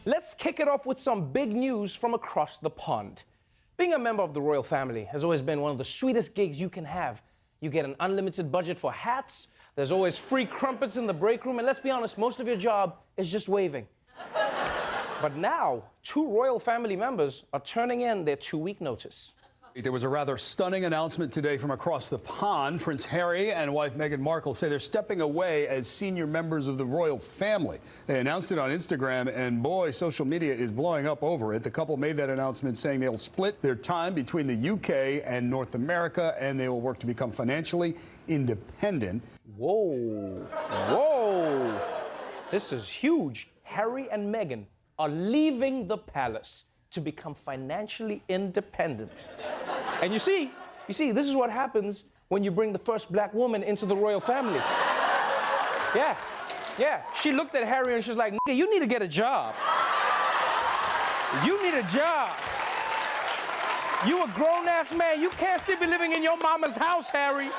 Let's kick it off with some big news from across the pond. Being a member of the royal family has always been one of the sweetest gigs you can have. You get an unlimited budget for hats, there's always free crumpets in the break room, and let's be honest, most of your job is just waving. But now, 2 royal family members are turning in their 2-week notice. There was a rather stunning announcement today from across the pond. Prince Harry and wife Meghan Markle say they're stepping away as senior members of the royal family. They announced it on Instagram, and boy, social media is blowing up over it. The couple made that announcement saying they'll split their time between the UK and North America, and they will work to become financially independent. Whoa, whoa. This is huge. Harry and Meghan are leaving the palace to become financially independent. And you see, this is what happens when you bring the first black woman into the royal family. Yeah. She looked at Harry and she's like, "Nigga, you need to get a job. You need a job. You a grown-ass man. You can't still be living in your mama's house, Harry."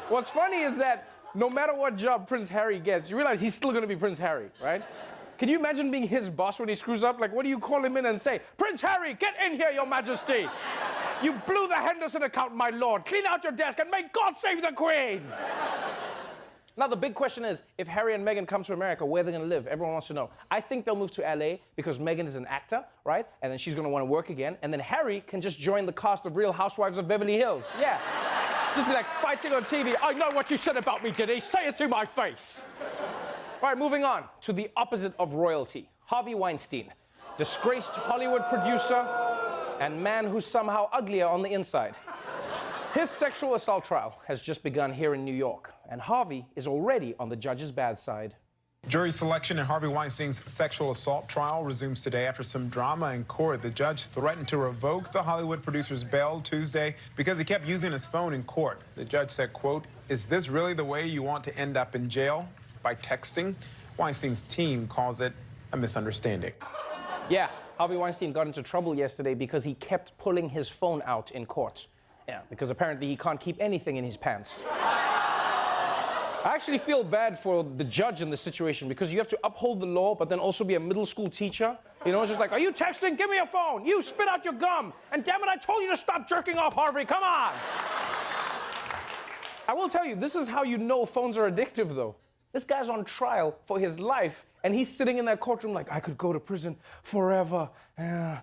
What's funny is that no matter what job Prince Harry gets, you realize he's still gonna be Prince Harry, right? Can you imagine being his boss when he screws up? Like, what do you call him in and say? "Prince Harry, get in here, your majesty. You blew the Henderson account, my lord. Clean out your desk and may God save the Queen." Now, the big question is, if Harry and Meghan come to America, where are they gonna live? Everyone wants to know. I think they'll move to LA because Meghan is an actor, right? And then she's gonna wanna work again. And then Harry can just join the cast of Real Housewives of Beverly Hills. Yeah. Just be like fighting on TV. "I know what you said about me, Diddy. Say it to my face." All right, moving on to the opposite of royalty. Harvey Weinstein, disgraced Hollywood producer and man who's somehow uglier on the inside. His sexual assault trial has just begun here in New York, and Harvey is already on the judge's bad side. Jury selection in Harvey Weinstein's sexual assault trial resumes today after some drama in court. The judge threatened to revoke the Hollywood producer's bail Tuesday because he kept using his phone in court. The judge said, quote, "Is this really the way you want to end up in jail? By texting?" Weinstein's team calls it a misunderstanding. Yeah, Harvey Weinstein got into trouble yesterday because he kept pulling his phone out in court. Yeah, because apparently he can't keep anything in his pants. I actually feel bad for the judge in this situation because you have to uphold the law but then also be a middle school teacher. You know, it's just like, "Are you texting? Give me your phone. You spit out your gum. And damn it, I told you to stop jerking off, Harvey. Come on." I will tell you, this is how you know phones are addictive, though. This guy's on trial for his life, and he's sitting in that courtroom like, "I could go to prison forever. I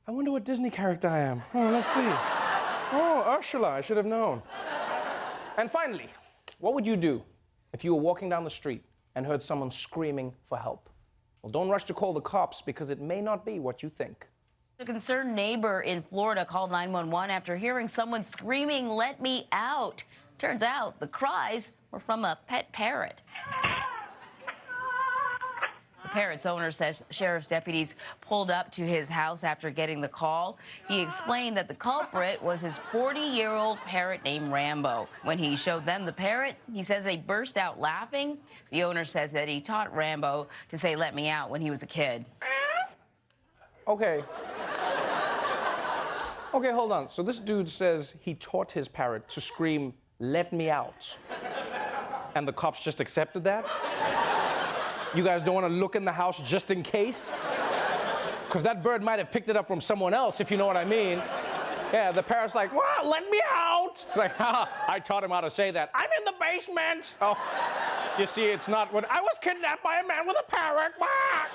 wonder what Disney character I am. Oh, let's see. Oh, Ursula, I should have known." And finally, what would you do if you were walking down the street and heard someone screaming for help? Well, don't rush to call the cops because it may not be what you think. A concerned neighbor in Florida called 911 after hearing someone screaming, "Let me out." Turns out the cries were from a pet parrot. The parrot's owner says sheriff's deputies pulled up to his house after getting the call. He explained that the culprit was his 40-year-old parrot named Rambo. When he showed them the parrot, he says they burst out laughing. The owner says that he taught Rambo to say "let me out" when he was a kid. Okay, hold on. So this dude says he taught his parrot to scream, "Let me out." And the cops just accepted that? You guys don't want to look in the house just in case? Because that bird might have picked it up from someone else, if you know what I mean. Yeah, the parrot's like, "Wow, let me out." It's like, "Haha, I taught him how to say that. I'm in the basement." Oh, you see, it's not what I was kidnapped by a man with a parrot. Wah!